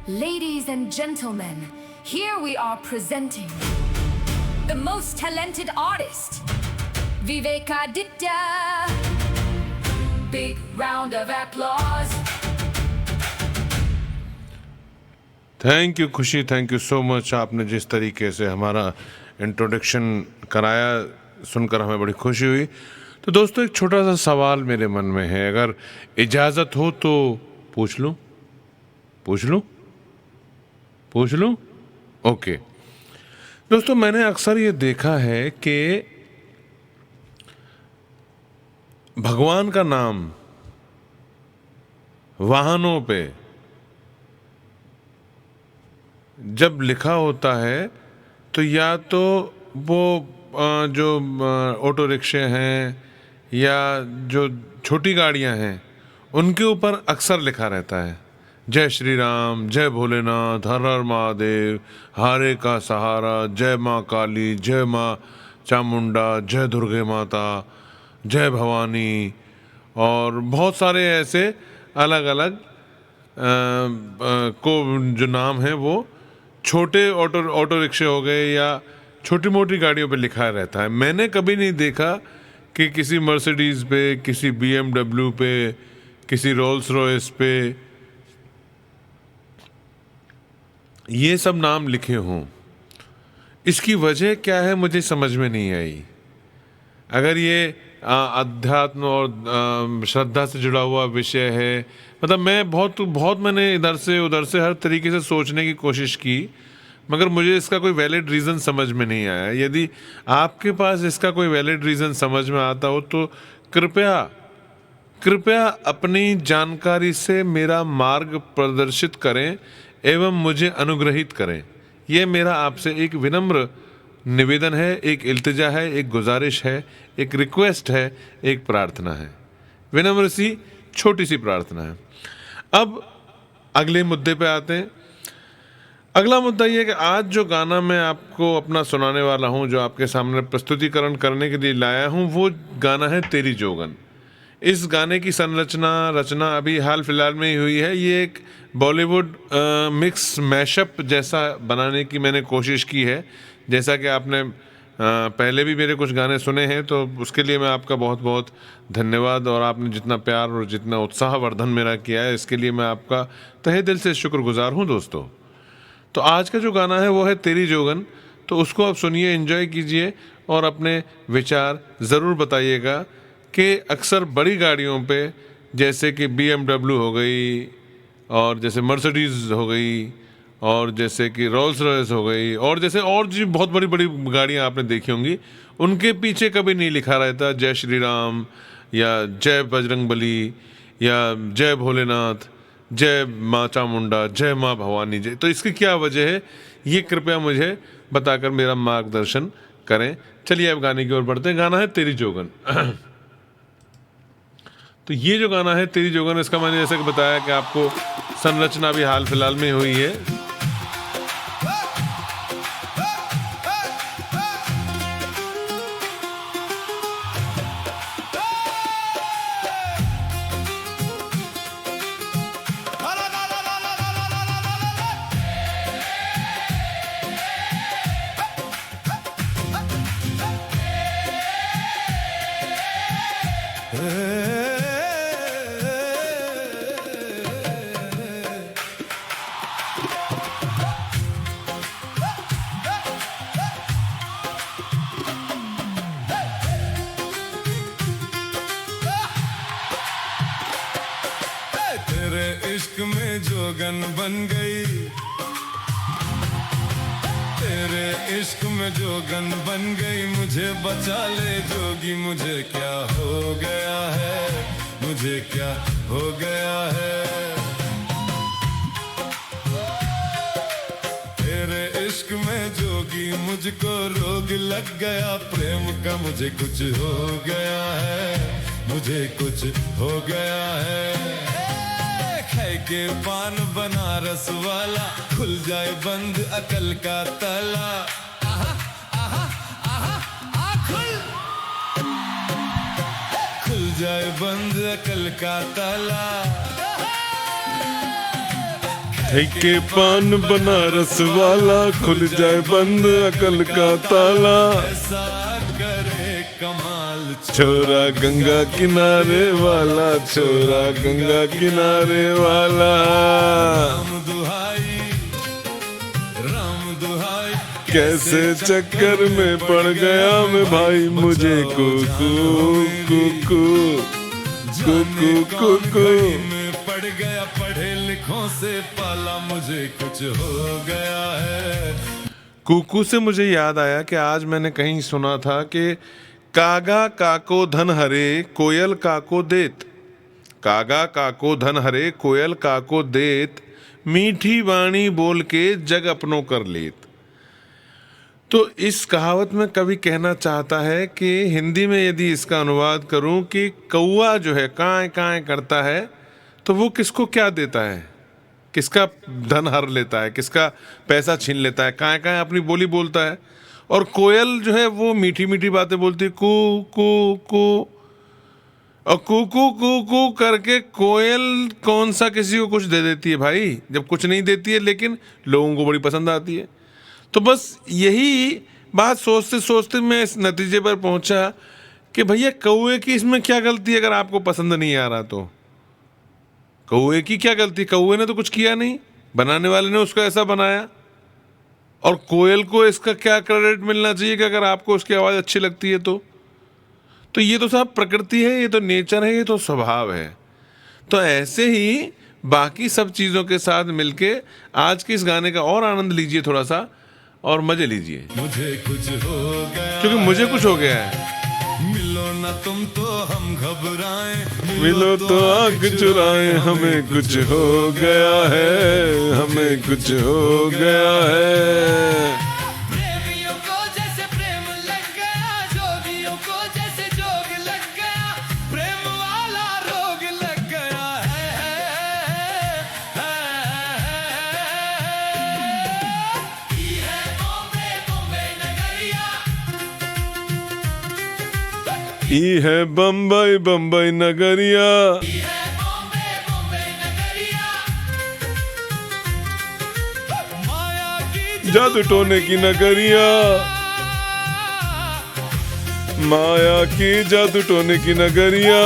Ladies and gentlemen, here we are presenting the most talented artist, Vivekaditya. Big round of applause. Thank you खुशी, thank you so much. आपने जिस तरीके से हमारा introduction कराया सुनकर हमें बड़ी खुशी हुई। तो दोस्तों, एक छोटा सा सवाल मेरे मन में है, अगर इजाज़त हो तो पूछ लूं? पूछ लूं? पूछ लूं? ओके दोस्तों, मैंने अक्सर ये देखा है कि भगवान का नाम वाहनों पे जब लिखा होता है तो या तो वो जो ऑटो रिक्शे हैं या जो छोटी गाड़ियां हैं उनके ऊपर अक्सर लिखा रहता है जय श्री राम, जय भोलेनाथ, हर हर महादेव, हारे का सहारा, जय माँ काली, जय माँ चामुंडा, जय दुर्गे माता, जय भवानी, और बहुत सारे ऐसे अलग अलग को जो नाम है वो छोटे ऑटो रिक्शे हो गए या छोटी मोटी गाड़ियों पे लिखा रहता है। मैंने कभी नहीं देखा कि किसी मर्सिडीज़ पे, किसी BMW पे, किसी रोल्स रॉयस पे ये सब नाम लिखे हों। इसकी वजह क्या है मुझे समझ में नहीं आई। अगर ये अध्यात्म और श्रद्धा से जुड़ा हुआ विषय है, मतलब मैं बहुत मैंने इधर से उधर से हर तरीके से सोचने की कोशिश की, मगर मुझे इसका कोई वैलिड रीज़न समझ में नहीं आया। यदि आपके पास इसका कोई वैलिड रीज़न समझ में आता हो तो कृपया अपनी जानकारी से मेरा मार्ग प्रदर्शित करें एवं मुझे अनुग्रहित करें। यह मेरा आपसे एक विनम्र निवेदन है, एक इल्तिजा है, एक गुजारिश है, एक रिक्वेस्ट है, एक प्रार्थना है। विनम्र सी छोटी सी प्रार्थना है। अब अगले मुद्दे पे आते हैं। अगला मुद्दा ये है कि आज जो गाना मैं आपको अपना सुनाने वाला हूँ, जो आपके सामने प्रस्तुतिकरण करने के लिए लाया हूँ, वो गाना है तेरी जोगन। इस गाने की रचना अभी हाल फिलहाल में ही हुई है। ये एक बॉलीवुड मिक्स मैशअप जैसा बनाने की मैंने कोशिश की है। जैसा कि आपने पहले भी मेरे कुछ गाने सुने हैं, तो उसके लिए मैं आपका बहुत बहुत धन्यवाद, और आपने जितना प्यार और जितना उत्साहवर्धन मेरा किया है, इसके लिए मैं आपका तहे दिल से शुक्रगुजार हूँ दोस्तों। तो आज का जो गाना है वो है तेरी जोगन। तो उसको आप सुनिए, एंजॉय कीजिए और अपने विचार ज़रूर बताइएगा कि अक्सर बड़ी गाड़ियों पे जैसे कि BMW हो गई, और जैसे मर्सिडीज़ हो गई, और जैसे कि रोल्स रॉयस हो गई, और जैसे और जी बहुत बड़ी बड़ी गाड़ियाँ आपने देखी होंगी, उनके पीछे कभी नहीं लिखा रहता जय श्री राम या जय बजरंगबली या जय भोलेनाथ, जय माँ चामुंडा, जय माँ भवानी, जय। तो इसकी क्या वजह है, ये कृपया मुझे बताकर मेरा मार्गदर्शन करें। चलिए अब गाने की ओर बढ़ते हैं। गाना है तेरी जोगन। तो ये जो गाना है तेरी जोगन, इसका मैंने जैसे कि बताया कि आपको संरचना भी हाल फिलहाल में हुई है। इश्क में जोगन बन गई, तेरे इश्क में जोगन बन गई। मुझे बचा ले जोगी, मुझे क्या हो गया है, मुझे क्या हो गया है। तेरे इश्क में जोगी मुझको रोग लग गया, प्रेम का मुझे कुछ हो गया है, मुझे कुछ हो गया है। के पान बनारस वाला, खुल जाए बंद अकल का ताला। आहा आहा आहा आ खुल जाए बंद अकल का ताला। है के पान बनारस वाला, खुल जाए बंद अकल का ताला। ऐसा करे कमाल छोरा गंगा किनारे वाला, छोरा गंगा किनारे वाला। राम दुहाई, राम दुहाई, कैसे चक्कर में पड़ गया मैं भाई, मुझे कुकू कुकू कुकू कुकू में पड़ गया, पढ़े लिखों से पाला, मुझे कुछ हो गया है। कुकू से मुझे याद आया कि आज मैंने कहीं सुना था कि कागा काको धन हरे, कोयल काको देत। कागा काको धन हरे, कोयल काको देत, मीठी वाणी बोल के जग अपनों कर लेत। तो इस कहावत में कवि कहना चाहता है कि हिंदी में यदि इसका अनुवाद करूं कि कौआ जो है काए काए करता है तो वो किसको क्या देता है, किसका धन हर लेता है, किसका पैसा छीन लेता है। काए काए अपनी बोली बोलता है, और कोयल जो है वो मीठी मीठी बातें बोलती है, कू कू कू। और कू कू कू कू करके कोयल कौन सा किसी को कुछ दे देती है भाई, जब कुछ नहीं देती है लेकिन लोगों को बड़ी पसंद आती है। तो बस यही बात सोचते सोचते मैं इस नतीजे पर पहुंचा कि भैया कौए की इसमें क्या गलती है अगर आपको पसंद नहीं आ रहा तो। कौए की क्या गलती, कौए ने तो कुछ किया नहीं, बनाने वाले ने उसको ऐसा बनाया। और कोयल को इसका क्या क्रेडिट मिलना चाहिए कि अगर आपको उसकी आवाज़ अच्छी लगती है तो ये तो सब प्रकृति है, ये तो नेचर है, ये तो स्वभाव है। तो ऐसे ही बाकी सब चीज़ों के साथ मिलके आज के इस गाने का और आनंद लीजिए थोड़ा सा और मजे लीजिए, मुझे कुछ हो गया, क्योंकि मुझे कुछ हो गया है। मिलो ना तुम तो हम घबराएं, मिलो तो आग चुराए, हमें कुछ हो गया है, हमें कुछ हो गया है। प्रेमियों को जैसे प्रेम लग गया, जोगियों को जैसे जोग लग गया, प्रेम वाला रोग लग गया है। ये बॉम्बे बॉम्बे नगरिया, ई है बम्बई बम्बई नगरिया, ये बॉम्बे बॉम्बे नगरिया, माया की जादू टोने की नगरिया, माया की जादू टोने की नगरिया।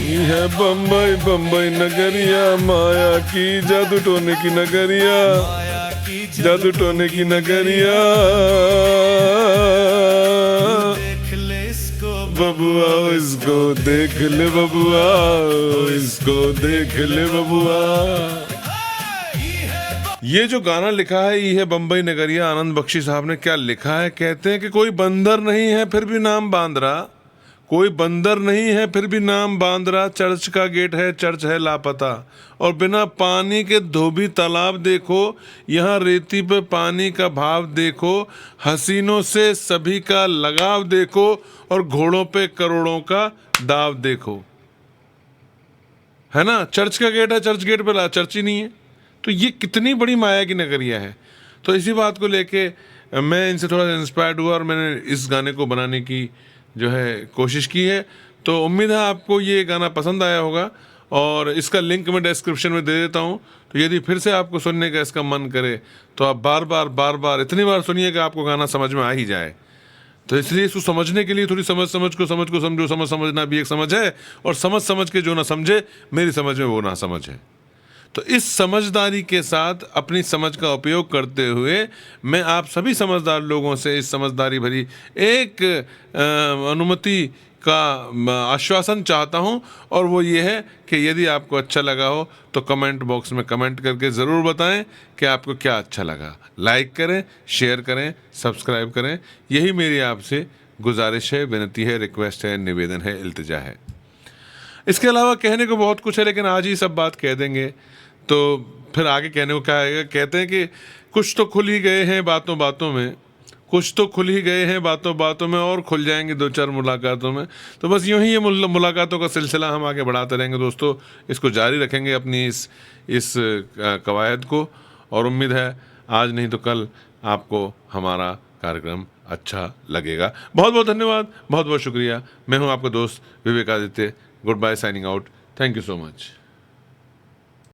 ई है बम्बई बम्बई नगरिया, माया की जादू टोने की नगरिया, माया की जादू टोने की नगरिया। देख ले इसको बबुआ इसको देख ले, बबुआ इसको देख ले बबुआ। ये जो गाना लिखा है ये है बम्बई नगरिया, आनंद बख्शी साहब ने क्या लिखा है। कहते हैं कि कोई बंदर नहीं है फिर भी नाम बांद्रा, कोई बंदर नहीं है फिर भी नाम बांद्रा, चर्च का गेट है चर्च है लापता, और बिना पानी के धोबी तालाब देखो, यहाँ रेती पे पानी का भाव देखो, हसीनों से सभी का लगाव देखो, और घोड़ों पे करोड़ों का दाव देखो। है ना, चर्च का गेट है, चर्च गेट पे चर्च ही नहीं है। तो ये कितनी बड़ी माया की नगरिया है। तो इसी बात को लेके मैं इनसे थोड़ा सा इंस्पायर्ड हुआ और मैंने इस गाने को बनाने की जो है कोशिश की है। तो उम्मीद है आपको ये गाना पसंद आया होगा, और इसका लिंक मैं डिस्क्रिप्शन में दे देता हूँ। तो यदि फिर से आपको सुनने का इसका मन करे तो आप बार बार इतनी बार सुनिए कि आपको गाना समझ में आ ही जाए। तो इसलिए इसको समझने के लिए थोड़ी समझ को समझो, समझना भी एक समझ है, और समझ के जो ना समझे मेरी समझ में वो ना समझ है। तो इस समझदारी के साथ अपनी समझ का उपयोग करते हुए मैं आप सभी समझदार लोगों से इस समझदारी भरी एक अनुमति का आश्वासन चाहता हूं, और वो ये है कि यदि आपको अच्छा लगा हो तो कमेंट बॉक्स में कमेंट करके ज़रूर बताएं कि आपको क्या अच्छा लगा। लाइक करें, शेयर करें, सब्सक्राइब करें। यही मेरी आपसे गुजारिश है, विनती है, रिक्वेस्ट है, निवेदन है, इल्तिजा है। इसके अलावा कहने को बहुत कुछ है, लेकिन आज ही सब बात कह देंगे तो फिर आगे कहने को क्या आएगा। कहते हैं कि कुछ तो खुल ही गए हैं बातों बातों में, कुछ तो खुल ही गए हैं बातों बातों में, और खुल जाएंगे दो चार मुलाकातों में। तो बस यूं ही ये मुलाकातों का सिलसिला हम आगे बढ़ाते रहेंगे दोस्तों, इसको जारी रखेंगे अपनी इस कवायद को, और उम्मीद है आज नहीं तो कल आपको हमारा कार्यक्रम अच्छा लगेगा। बहुत बहुत धन्यवाद, बहुत बहुत शुक्रिया। मैं हूं आपका दोस्त Vivekaditya. Good bye, signing out. Thank you so much.